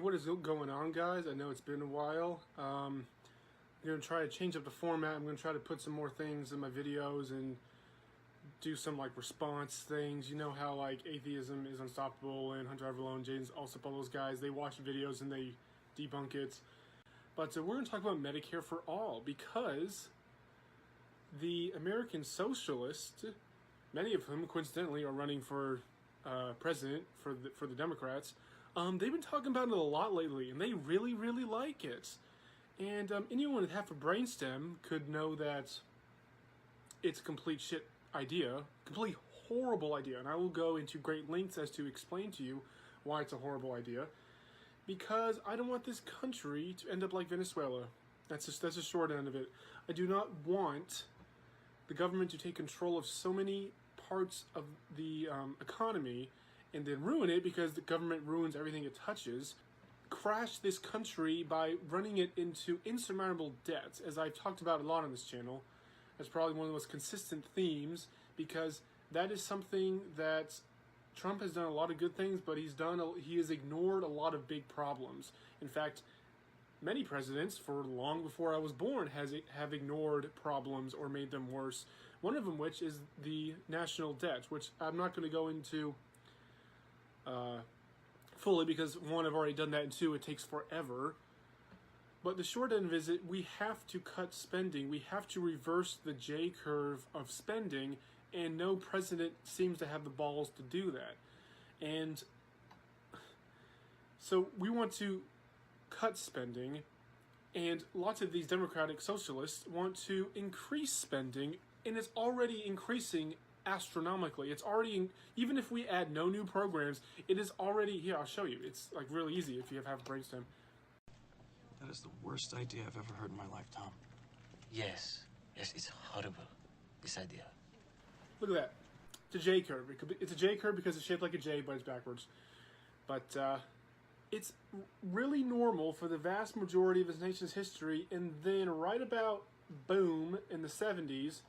What is going on, guys? I know it's been a while. I'm going to try to change up the format. I'm going to try to put some more things in my videos and do some like response things. You know how like Atheism is Unstoppable and Hunter Everlone, James Allsup, all those guys, they watch videos and they debunk it. But we're going to talk about Medicare for all, because the American socialists, many of whom coincidentally are running for president for the Democrats, they've been talking about it a lot lately, and they really, really like it. And anyone with half a brainstem could know that it's a complete shit idea, complete horrible idea. And I will go into great lengths as to explain to you why it's a horrible idea. Because I don't want this country to end up like Venezuela. That's the short end of it. I do not want the government to take control of so many parts of the economy and then ruin it, because the government ruins everything it touches. Crash this country by running it into insurmountable debts, as I've talked about a lot on this channel. That's probably one of the most consistent themes, because that is something that Trump has done a lot of good things, but he has ignored a lot of big problems. In fact, many presidents, for long before I was born, have ignored problems or made them worse. One of them, which is the national debt, which I'm not going to go into fully, because one, I've already done that, and two, it takes forever. But the short end of it, we have to cut spending. We have to reverse the J curve of spending, and no president seems to have the balls to do that. And so we want to cut spending, and lots of these democratic socialists want to increase spending, and it's already increasing astronomically. It's already, even if we add no new programs, it is already, here, I'll show you. It's like really easy if you have a brainstem. That is the worst idea I've ever heard in my life, Tom. Yes, it's horrible, this idea. Look at that. It's a J curve. It's a J curve because it's shaped like a J, but it's backwards. But it's really normal for the vast majority of this nation's history, and then right about, boom, in the 70s,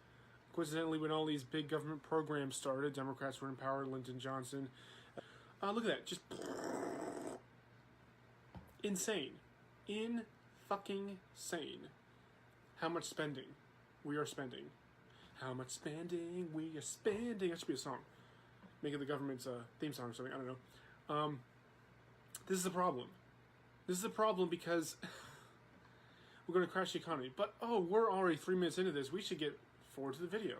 coincidentally when all these big government programs started, Democrats were in power, Lyndon Johnson. Look at that, just insane. In-fucking-sane. How much spending we are spending. How much spending we are spending. That should be a song. Make it the government's theme song or something. I don't know. This is a problem. This is a problem because we're going to crash the economy. But, oh, we're already 3 minutes into this. We should get forward to the video.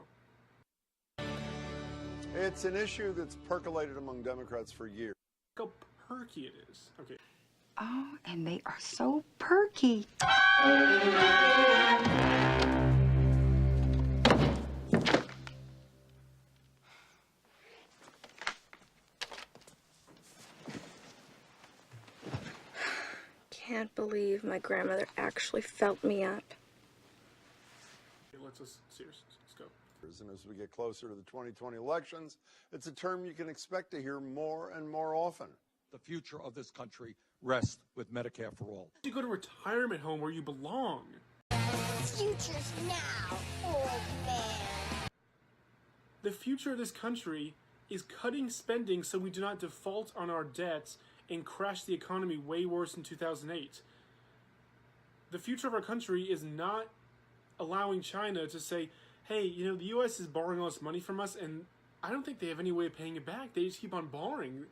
It's an issue that's percolated among Democrats for years. Look how perky it is. Okay. Oh, and they are so perky. Can't believe my grandmother actually felt me up. Okay, let's serious. Let's go. And as we get closer to the 2020 elections, it's a term you can expect to hear more and more often. The future of this country rests with Medicare for all. You go to a retirement home where you belong. Future's now, old man. The future of this country is cutting spending so we do not default on our debts and crash the economy way worse in 2008. The future of our country is not allowing China to say, hey, you know, the U.S. is borrowing all this money from us, and I don't think they have any way of paying it back. They just keep on borrowing.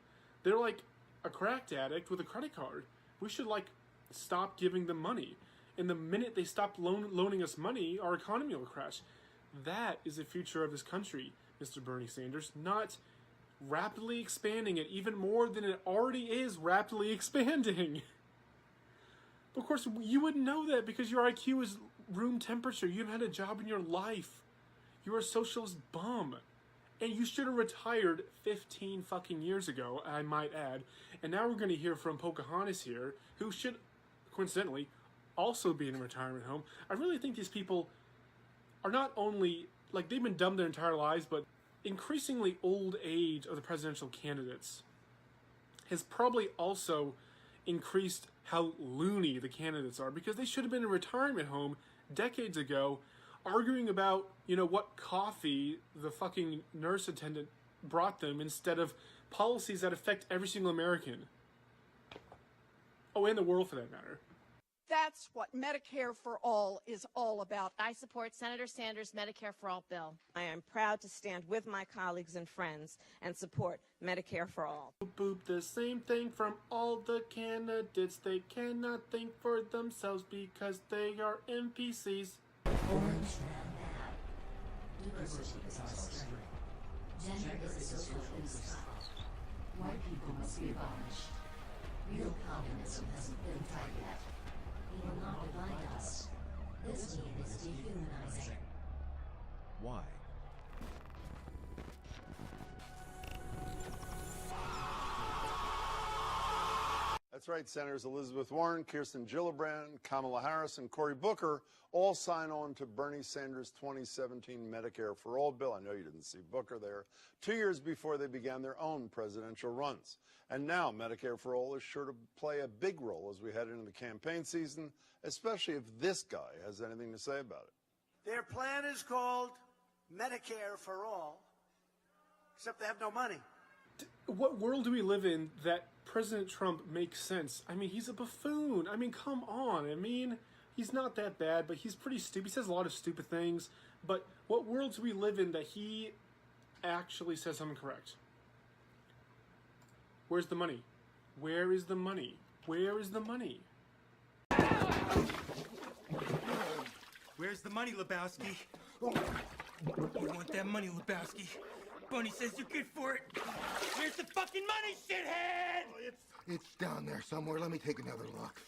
They're like a crack addict with a credit card. We should, like, stop giving them money. And the minute they stop loaning us money, our economy will crash. That is the future of this country, Mr. Bernie Sanders, not rapidly expanding it even more than it already is rapidly expanding. Of course, you wouldn't know that because your IQ is room temperature. You haven't had a job in your life. You're a socialist bum. And you should have retired 15 fucking years ago, I might add. And now we're going to hear from Pocahontas here, who should, coincidentally, also be in a retirement home. I really think these people are not only, like, they've been dumb their entire lives, but increasingly old age of the presidential candidates has probably also increased how loony the candidates are, because they should have been in a retirement home decades ago arguing about, you know, what coffee the fucking nurse attendant brought them instead of policies that affect every single American. Oh, and the world for that matter. That's what Medicare for All is all about. I support Senator Sanders' Medicare for All bill. I am proud to stand with my colleagues and friends and support Medicare for All. Boop, boop, the same thing from all the candidates. They cannot think for themselves because they are NPCs. Orange man bad. Diversity is our strength. Gender is a social construct. White people must be abolished. Real communism hasn't been tried yet. He will not divide us. This meme is dehumanizing. Why? That's right, Senators Elizabeth Warren, Kirsten Gillibrand, Kamala Harris, and Cory Booker all sign on to Bernie Sanders' 2017 Medicare for All bill. I know you didn't see Booker there. 2 years before they began their own presidential runs. And now Medicare for All is sure to play a big role as we head into the campaign season, especially if this guy has anything to say about it. Their plan is called Medicare for All, except they have no money. What world do we live in that President Trump makes sense? I mean, he's a buffoon. I mean, come on. I mean, he's not that bad, but he's pretty stupid. He says a lot of stupid things. But what world do we live in that he actually says something correct? Where's the money? Where is the money? Where is the money? Where's the money, Lebowski? You want that money, Lebowski? Bunny says you're good for it. Where's the fucking money, shithead? It's down there somewhere. Let me take another look.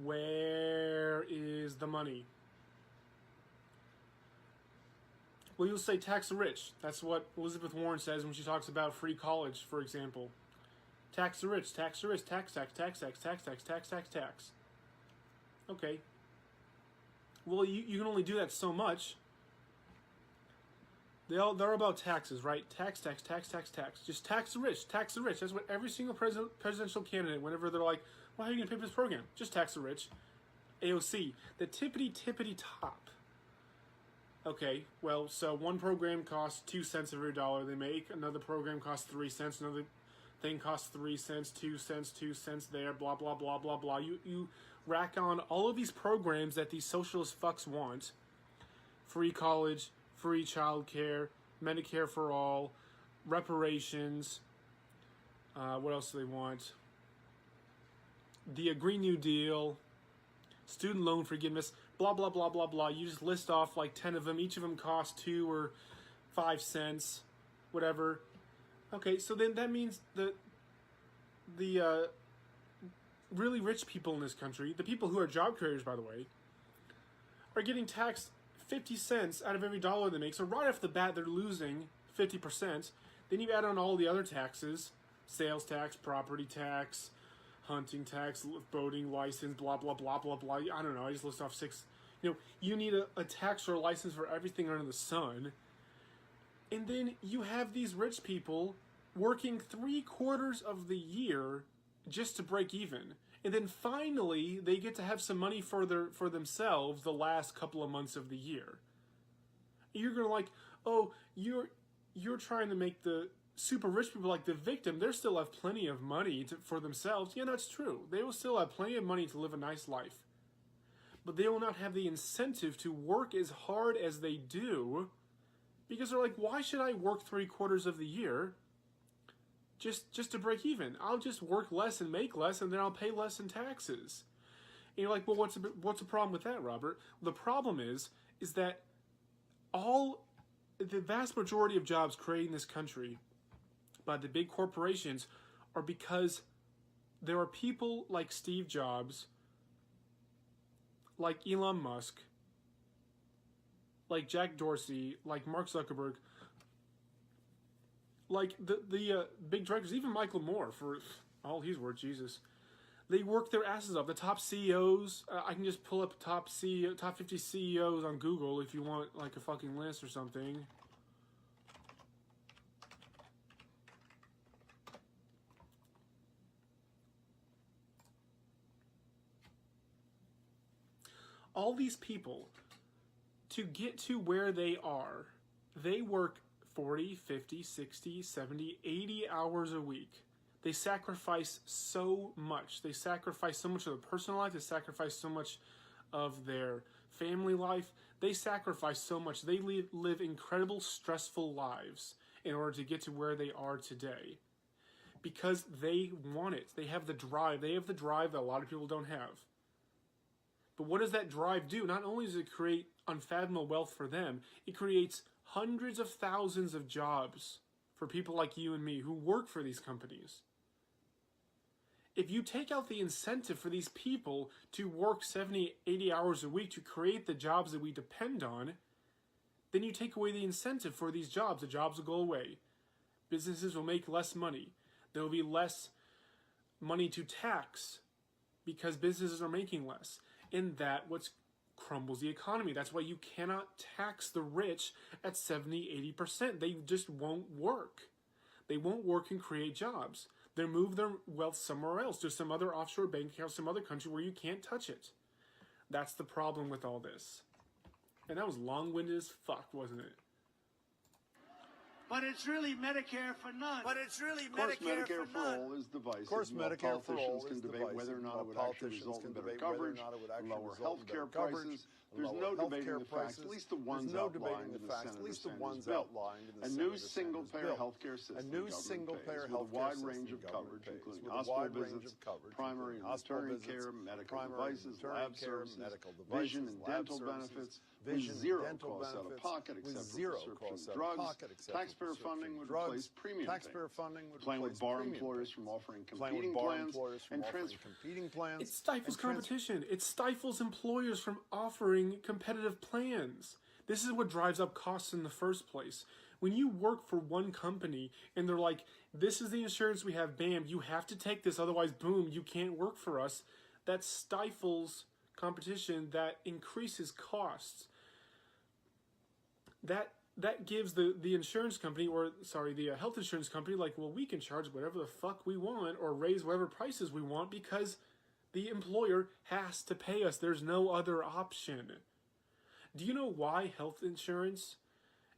Where is the money? Well, you'll say tax the rich. That's what Elizabeth Warren says when she talks about free college, for example. Tax the rich, tax the rich, tax, tax, tax, tax, tax, tax, tax, tax, tax. Okay. Well, you can only do that so much. They're about taxes, right? Tax, tax, tax, tax, tax. Just tax the rich, tax the rich. That's what every single presidential candidate, whenever they're like, well, how are you going to pay for this program? Just tax the rich. AOC, the tippity top. Okay, well, so one program costs 2 cents every dollar they make. Another program costs 3 cents. Another thing costs 3 cents, 2 cents, 2 cents there, blah, blah, blah, blah, blah. You rack on all of these programs that these socialist fucks want. Free college, free childcare, Medicare for all, reparations. What else do they want? The Green New Deal, student loan forgiveness, blah, blah, blah, blah, blah. You just list off like 10 of them. Each of them costs 2 or 5 cents, whatever. Okay, so then that means the really rich people in this country, the people who are job creators, by the way, are getting taxed 50 cents out of every dollar they make. So right off the bat, they're losing 50%. Then you add on all the other taxes, sales tax, property tax, hunting tax, boating license, blah, blah, blah, blah, blah. I don't know, I just list off 6. You need a tax or a license for everything under the sun. And then you have these rich people working 3/4 of the year just to break even. And then finally, they get to have some money for themselves the last couple of months of the year. You're going to like, oh, you're trying to make the super rich people like the victim. They still have plenty of money for themselves. Yeah, that's true. They will still have plenty of money to live a nice life. But they will not have the incentive to work as hard as they do, because they're like, why should I work 3/4 of the year just to break even? I'll just work less and make less, and then I'll pay less in taxes. And you're like, well, what's the problem with that, Robert? The problem is that the vast majority of jobs created in this country by the big corporations are because there are people like Steve Jobs, like Elon Musk, like Jack Dorsey, like Mark Zuckerberg, like the big directors, even Michael Moore, for all he's worth, Jesus. They work their asses off. The top CEOs, I can just pull up top 50 CEOs on Google if you want like a fucking list or something. All these people to get to where they are, they work 40, 50, 60, 70, 80 hours a week. They sacrifice so much. They sacrifice so much of their personal life. They sacrifice so much of their family life. They sacrifice so much. They live incredible, stressful lives in order to get to where they are today. Because they want it. They have the drive. They have the drive that a lot of people don't have. But what does that drive do? Not only does it create unfathomable wealth for them, it creates hundreds of thousands of jobs for people like you and me who work for these companies. If you take out the incentive for these people to work 70, 80 hours a week to create the jobs that we depend on, then you take away the incentive for these jobs. The jobs will go away. Businesses will make less money. There will be less money to tax because businesses are making less. And that what crumbles the economy. That's why you cannot tax the rich at 70, 80%. They just won't work. They won't work and create jobs. They move their wealth somewhere else, to some other offshore bank account, some other country where you can't touch it. That's the problem with all this. And that was long-winded as fuck, wasn't it? But it's really Medicare for none. But it's really Medicare for all is divisive. Of course, Medicare for all can debate whether or not it would actually result in better coverage, lower health care prices. There's no debating the facts, at least the ones outlined in the Senator's bill. A new single-payer health care system, with a wide range of coverage, including hospital visits, primary and maternity care, medical devices, lab services, vision and dental benefits, with zero costs out of pocket except for prescription drugs. Taxpayer funding would replace premium payments. The plan would bar employers from offering competing plans and transfer. It stifles competition. It stifles employers from offering competitive plans. This is what drives up costs in the first place. When you work for one company and they're like, this is the insurance we have, bam, you have to take this, otherwise, boom, you can't work for us. That stifles competition, that increases costs. That gives the insurance company, the health insurance company, like, well, we can charge whatever the fuck we want or raise whatever prices we want because the employer has to pay us. There's no other option. Do you know why health insurance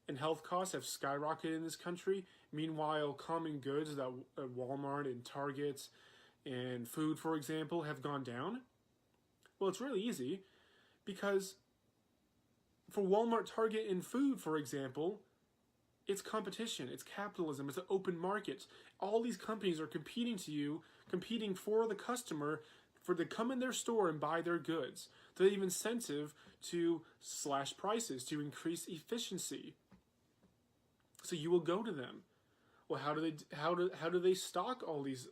and health costs have skyrocketed in this country? Meanwhile, common goods that Walmart and Target and food, for example, have gone down? Well, it's really easy because for Walmart, Target, and food, for example, it's competition, it's capitalism, it's an open market. All these companies are competing for the customer to come in their store and buy their goods. So they have incentive to slash prices, to increase efficiency. So you will go to them. Well, how do they stock all these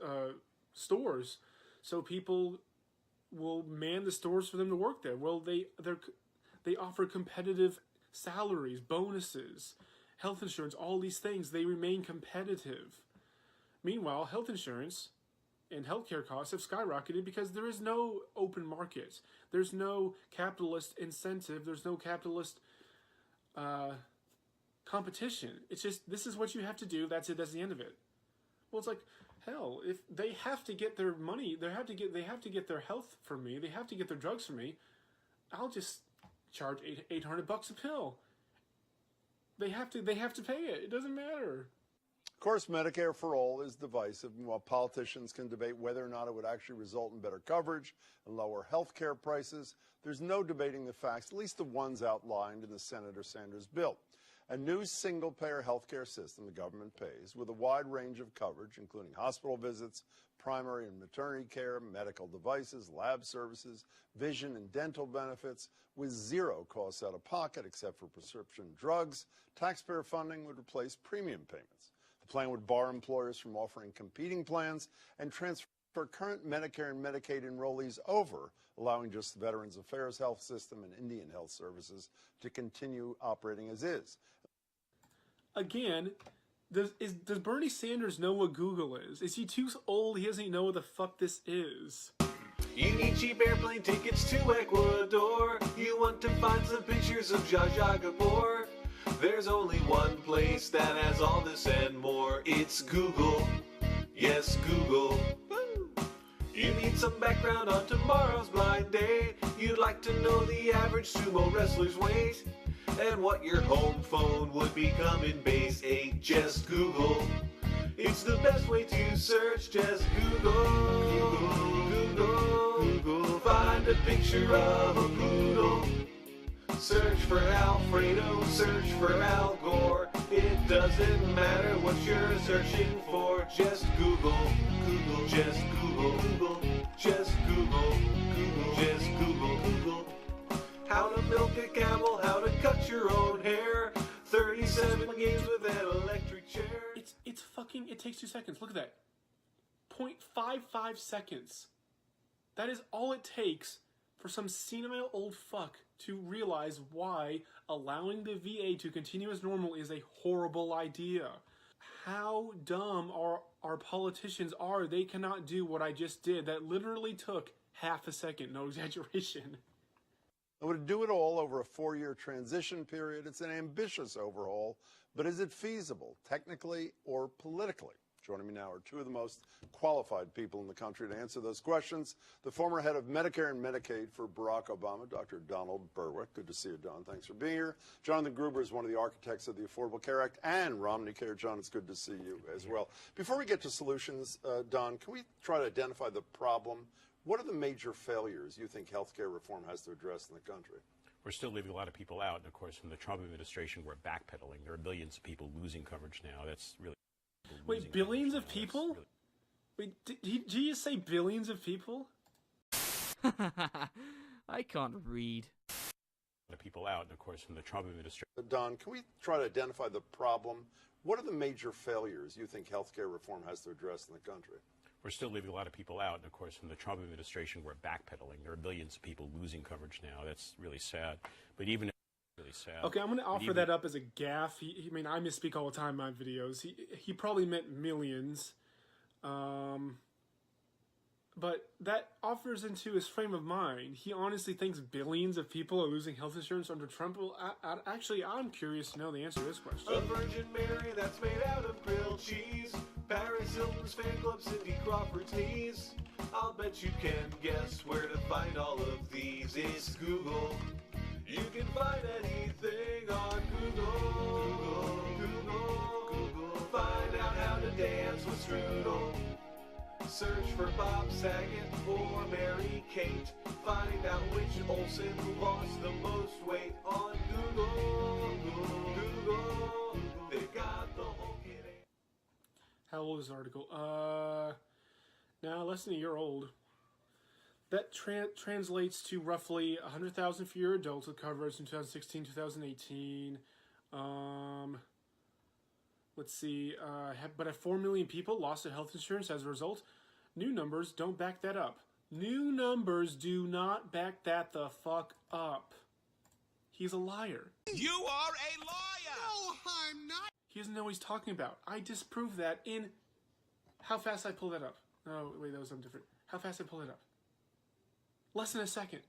stores so people will man the stores for them to work there? Well, they offer competitive salaries, bonuses, health insurance, all these things. They remain competitive. Meanwhile, health insurance and healthcare costs have skyrocketed because there is no open market. There's no capitalist incentive. There's no capitalist competition. It's just, this is what you have to do. That's it. That's the end of it. Well, it's like, hell, if they have to get their money, they have to get their health from me, they have to get their drugs from me, I'll just charge $800 a pill. They have to pay it. It doesn't matter. Of course, Medicare for all is divisive, and while politicians can debate whether or not it would actually result in better coverage and lower health care prices, there's no debating the facts, at least the ones outlined in the Senator Sanders bill. A new single-payer health care system the government pays with a wide range of coverage, including hospital visits, primary and maternity care, medical devices, lab services, vision and dental benefits, with zero costs out of pocket except for prescription drugs. Taxpayer funding would replace premium payments. The plan would bar employers from offering competing plans and transfer current Medicare and Medicaid enrollees over, allowing just the Veterans Affairs Health System and Indian Health Services to continue operating as is. Again, does Bernie Sanders know what Google is? Is he too old? He doesn't know what the fuck this is. You need cheap airplane tickets to Ecuador. You want to find some pictures of Zsa Zsa Gabor. There's only one place that has all this and more. It's Google. Yes, Google. Woo! You need some background on tomorrow's blind date. You'd like to know the average sumo wrestler's weight and what your home phone would become in base 8. Just Google. It's the best way to search. Just Google. Find a picture of a poodle. Search for Alfredo, search for Al Gore. It doesn't matter what you're searching for. Just Google, just Google, just Google, just Google. How to milk a camel, how to cut your own hair. 37 games with an electric chair. It's fucking, it takes 2 seconds. Look at that. 0.55 seconds. That is all it takes for some senile old fuck to realize why allowing the VA to continue as normal is a horrible idea. How dumb our politicians are. They cannot do what I just did. That literally took half a second, no exaggeration. And would do it all over a 4-year transition period. It's an ambitious overhaul, but is it feasible, technically or politically? Joining me now are two of the most qualified people in the country to answer those questions. The former head of Medicare and Medicaid for Barack Obama, Dr. Donald Berwick. Good to see you, Don. Thanks for being here. Jonathan Gruber is one of the architects of the Affordable Care Act, and Romney Care. John, it's good to see you as well. Before we get to solutions, Don, can we try to identify the problem? What are the major failures you think healthcare reform has to address in the country? We're still leaving a lot of people out, and of course, from the Trump administration, we're backpedaling. There are millions of people losing coverage now. That's really... Wait, billions of people? Wait, did you just say billions of people? I can't read. A lot of people out, and of course, from the Trump administration. Don, can we try to identify the problem? What are the major failures you think healthcare reform has to address in the country? We're still leaving a lot of people out, and of course, from the Trump administration, we're backpedaling. There are millions of people losing coverage now. That's really sad. But even if really sad. Okay, I'm going to offer that up as a gaffe. I mean, I misspeak all the time in my videos. He probably meant millions. But that offers into his frame of mind. He honestly thinks billions of people are losing health insurance under Trump. Well, actually, I'm curious to know the answer to this question. A Virgin Mary that's made out of grilled cheese. Paris Hilton's fan club, Cindy Crawford's knees. I'll bet you can guess where to find all of these. It's Google. You can find anything on Google. Find out how to dance with Strudel. Search for Bob Saget or Mary Kate. Find out which Olsen lost the most weight on Google. They got the whole kit. How old is the article? Now less than a year old. That translates to roughly 100,000 fewer adults with coverage in 2016, 2018. Let's see. But 4 million people lost their health insurance as a result. New numbers don't back that up. New numbers do not back that the fuck up. He's a liar. You are a liar! No, I'm not! He doesn't know what he's talking about. I disproved that in... How fast I pull that up? Oh, wait, that was something different. How fast I pull it up? Less than a second.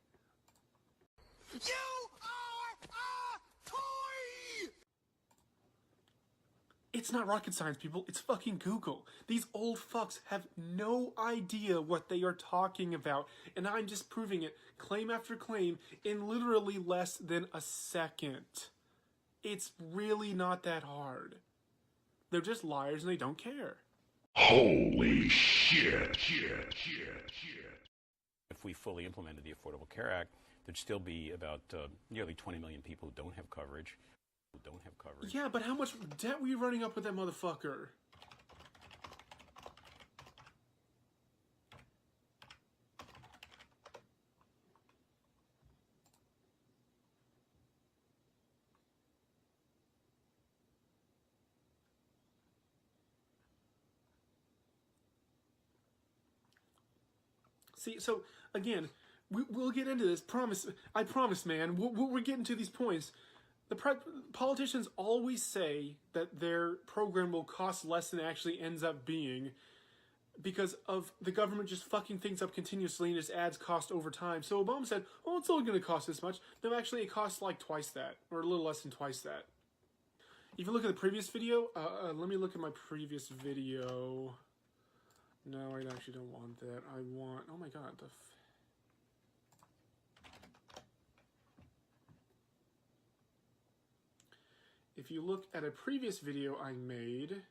You are a toy! It's not rocket science, people. It's fucking Google. These old fucks have no idea what they are talking about, and I'm just proving it, claim after claim, in literally less than a second. It's really not that hard. They're just liars and they don't care. Holy shit. If we fully implemented the Affordable Care Act, there'd still be about nearly 20 million people who don't have coverage. Yeah, but how much debt were you running up with that motherfucker? See, so, again, we'll get into this. I promise, man. We're getting to these points. The politicians always say that their program will cost less than it actually ends up being because of the government just fucking things up continuously and just adds cost over time. So Obama said, oh, it's only going to cost this much. No, actually, it costs like twice that, or a little less than twice that. If you look at the previous video, let me look at my previous video. No, I actually don't want that. I want... Oh my god, the... If you look at a previous video I made...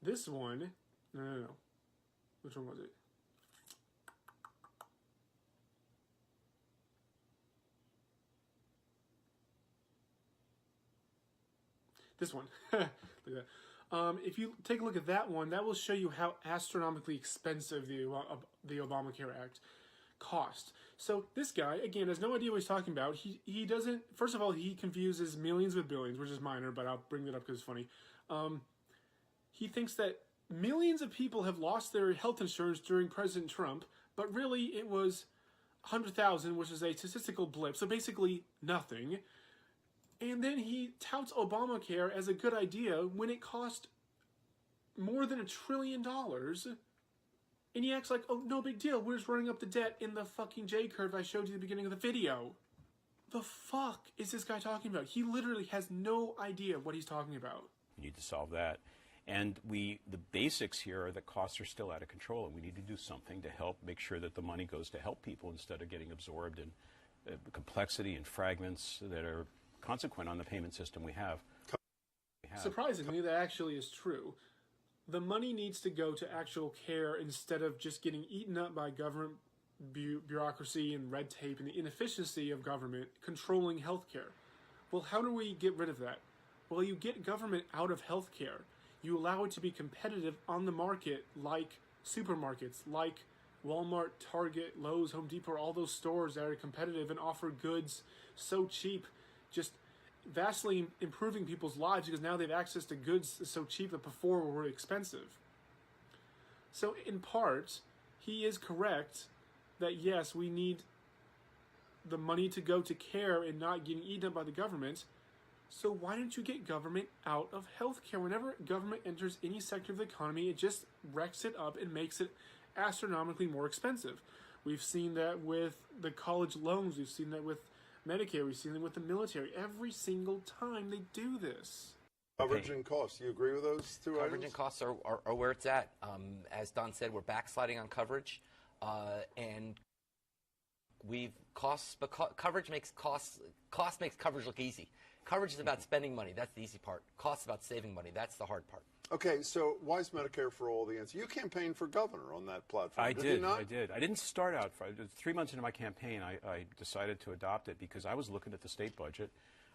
This one... No. Which one was it? This one. Look at that. If you take a look at that one, that will show you how astronomically expensive the Obamacare Act cost. So this guy, again, has no idea what he's talking about. He doesn't... First of all, he confuses millions with billions, which is minor, but I'll bring that up because it's funny. He thinks that millions of people have lost their health insurance during President Trump, but really it was 100,000, which is a statistical blip. So basically nothing. And then he touts Obamacare as a good idea when it cost more than $1 trillion. And he acts like, oh, no big deal. We're just running up the debt in the fucking J-curve I showed you at the beginning of the video. The fuck is this guy talking about? He literally has no idea what he's talking about. We need to solve that. And the basics here are that costs are still out of control, and we need to do something to help make sure that the money goes to help people instead of getting absorbed in complexity and fragments that are consequent on the payment system we have. Surprisingly, that actually is true. The money needs to go to actual care instead of just getting eaten up by government bureaucracy and red tape and the inefficiency of government controlling healthcare. Well, how do we get rid of that? Well, you get government out of healthcare. You allow it to be competitive on the market, like supermarkets, like Walmart, Target, Lowe's, Home Depot, all those stores that are competitive and offer goods so cheap, just vastly improving people's lives because now they have access to goods so cheap that before were really expensive. So in part, he is correct that yes, we need the money to go to care and not getting eaten up by the government. So why don't you get government out of healthcare? Whenever government enters any sector of the economy, it just wrecks it up and makes it astronomically more expensive. We've seen that with the college loans. We've seen that with Medicare. We've seen it with the military. Every single time they do this. Coverage and costs. Do you agree with those two Coverage items? and costs are where it's at. As Don said, we're backsliding on coverage, and coverage makes cost makes coverage look easy. Coverage is about spending money. That's the easy part. Cost is about saving money. That's the hard part. Okay, so why is Medicare for All the answer? You campaigned for governor on that platform. Did you not? I did. I didn't start out. 3 months into my campaign, I decided to adopt it because I was looking at the state budget.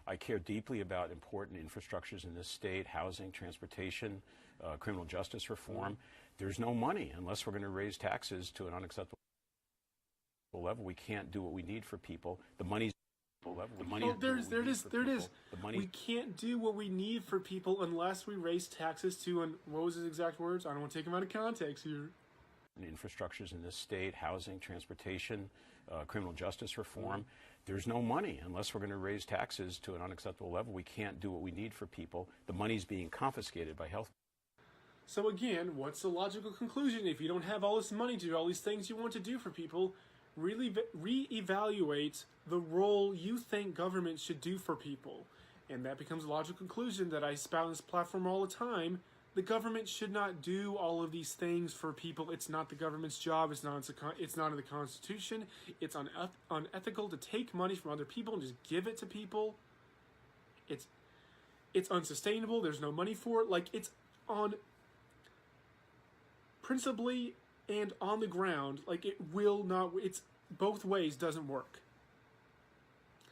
I care deeply about important infrastructures in this state, housing, transportation, criminal justice reform. There's no money unless we're going to raise taxes to an unacceptable level. We can't do what we need for people. The money's level. The money there it is. We can't do what we need for people unless we raise taxes to, and what was his exact words? I don't want to take them out of context here. Infrastructures in this state, housing, transportation, criminal justice reform. There's no money unless we're going to raise taxes to an unacceptable level. We can't do what we need for people. The money's being confiscated by health. So again, what's the logical conclusion? If you don't have all this money to do all these things you want to do for people, really reevaluate the role you think government should do for people. And that becomes a logical conclusion that I spout on this platform all the time. The government should not do all of these things for people. It's not the government's job. It's not in the Constitution. It's unethical to take money from other people and just give it to people. It's unsustainable. There's no money for it. Like, it's on principally and on the ground, like, it will not, it's both ways doesn't work.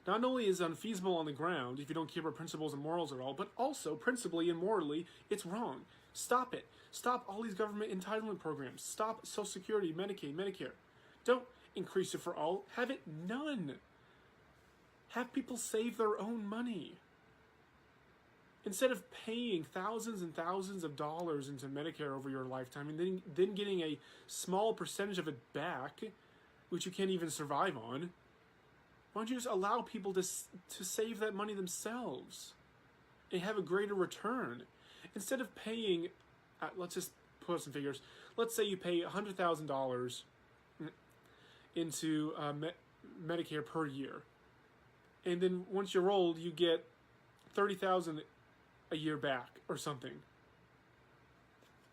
Not only is it unfeasible on the ground if you don't keep our principles and morals at all, but also principally and morally, it's wrong. Stop it. Stop all these government entitlement programs. Stop Social Security, Medicaid, Medicare. Don't increase it for all. Have it none. Have people save their own money. Instead of paying thousands and thousands of dollars into Medicare over your lifetime and then getting a small percentage of it back, which you can't even survive on, why don't you just allow people to save that money themselves and have a greater return? Instead of paying, let's just put up some figures. Let's say you pay $100,000 into Medicare per year. And then once you're old, you get $30,000 a year back or something.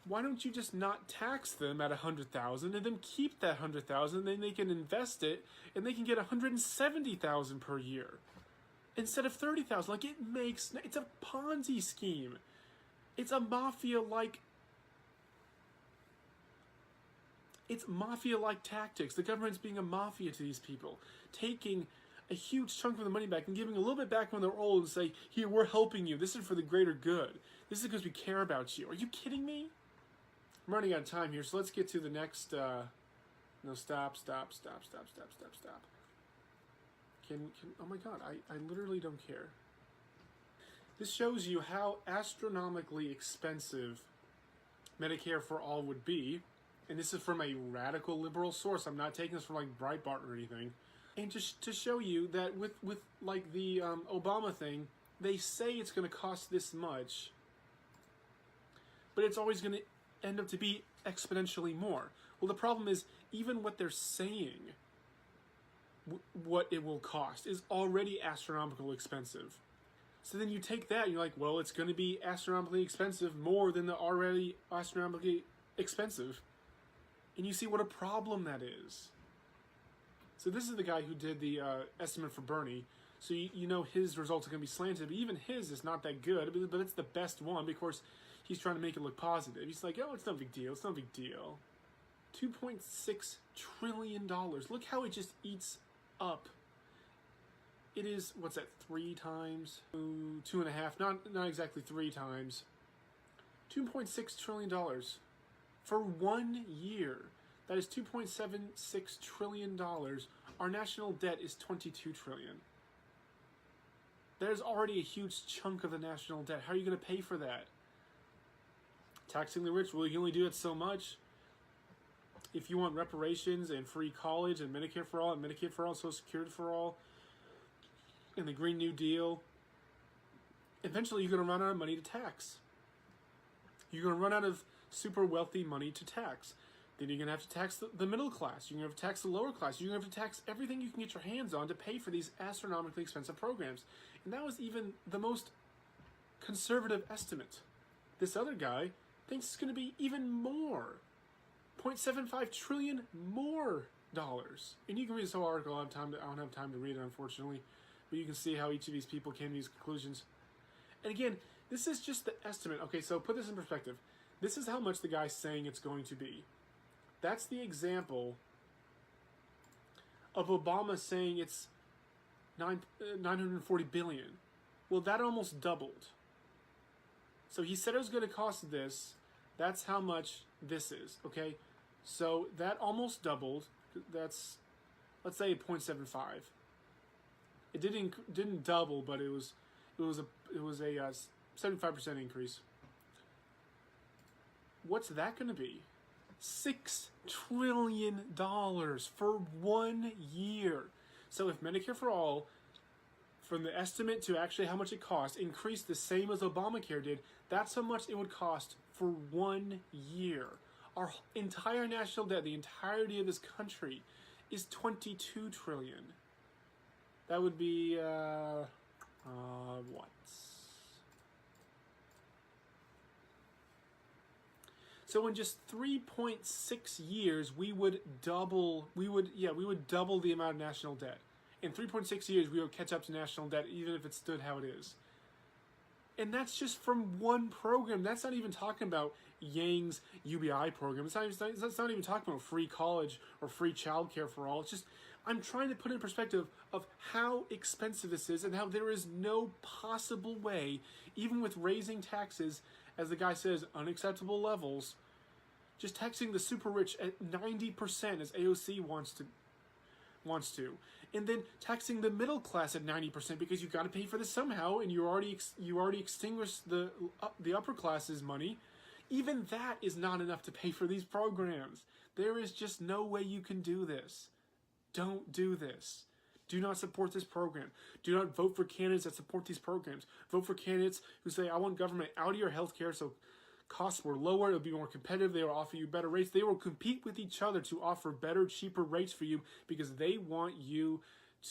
Why don't you just not tax them at $100,000 and then keep that $100,000? Then they can invest it and they can get $170,000 per year instead of $30,000. Like, it's a Ponzi scheme. It's a mafia-like. It's mafia-like tactics. The government's being a mafia to these people, taking a huge chunk of the money back and giving a little bit back when they're old and say, here, we're helping you. This is for the greater good. This is because we care about you. Are you kidding me? I'm running out of time here, so let's get to the next, no, stop. Oh my God, I literally don't care. This shows you how astronomically expensive Medicare for All would be. And this is from a radical liberal source. I'm not taking this from like Breitbart or anything. And just to show you that with like the Obama thing, they say it's going to cost this much, but it's always going to end up to be exponentially more. Well, the problem is even what they're saying, what it will cost, is already astronomically expensive. So then you take that and you're like, well, it's going to be astronomically expensive, more than the already astronomically expensive. And you see what a problem that is. So this is the guy who did the estimate for Bernie. So you know his results are going to be slanted, but even his is not that good, but it's the best one because he's trying to make it look positive. He's like, oh, it's no big deal. It's no big deal. $2.6 trillion. Look how it just eats up. It is, what's that, 3 times? 2.5, not exactly 3 times. $2.6 trillion. For 1 year, that is $2.76 trillion. Our national debt is $22 trillion. That is already a huge chunk of the national debt. How are you going to pay for that? Taxing the rich, well, you can only do it so much. If you want reparations and free college and Medicare for all and Medicaid for all, Social Security for all, and the Green New Deal, eventually you're going to run out of money to tax. You're going to run out of super wealthy money to tax. Then you're going to have to tax the middle class. You're going to have to tax the lower class. You're going to have to tax everything you can get your hands on to pay for these astronomically expensive programs. And that was even the most conservative estimate. This other guy thinks it's going to be even more. $0.75 trillion more dollars. And you can read this whole article. I don't have time to read it, unfortunately. But you can see how each of these people came to these conclusions. And again, this is just the estimate. Okay, so put this in perspective. This is how much the guy's saying it's going to be. That's the example of Obama saying it's $940 billion. Well, that almost doubled. So he said it was going to cost this. That's how much this is, okay? So that almost doubled. That's, let's say, 0.75. It didn't double, but it was a 75% increase. What's that going to be? $6 trillion for 1 year. So if Medicare for All, from the estimate to actually how much it costs, increased the same as Obamacare did, that's how much it would cost for 1 year. Our entire national debt, the entirety of this country, is $22 trillion. That would be, what? So in just 3.6 years, we would double the amount of national debt. In 3.6 years, we would catch up to national debt, even if it stood how it is. And that's just from one program. That's not even talking about Yang's UBI program. That's not even talking about free college or free childcare for all. It's just, I'm trying to put in perspective of how expensive this is and how there is no possible way, even with raising taxes, as the guy says, unacceptable levels, just taxing the super rich at 90% as AOC wants to, and then taxing the middle class at 90% because you've got to pay for this somehow, and you already extinguished the upper class's money. Even that is not enough to pay for these programs. There is just no way you can do this. Don't do this. Do not support this program. Do not vote for candidates that support these programs. Vote for candidates who say, I want government out of your healthcare so costs were lower, it'll be more competitive, they will offer you better rates. They will compete with each other to offer better, cheaper rates for you because they want you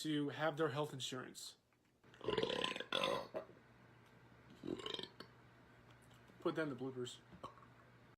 to have their health insurance. put that in the bloopers.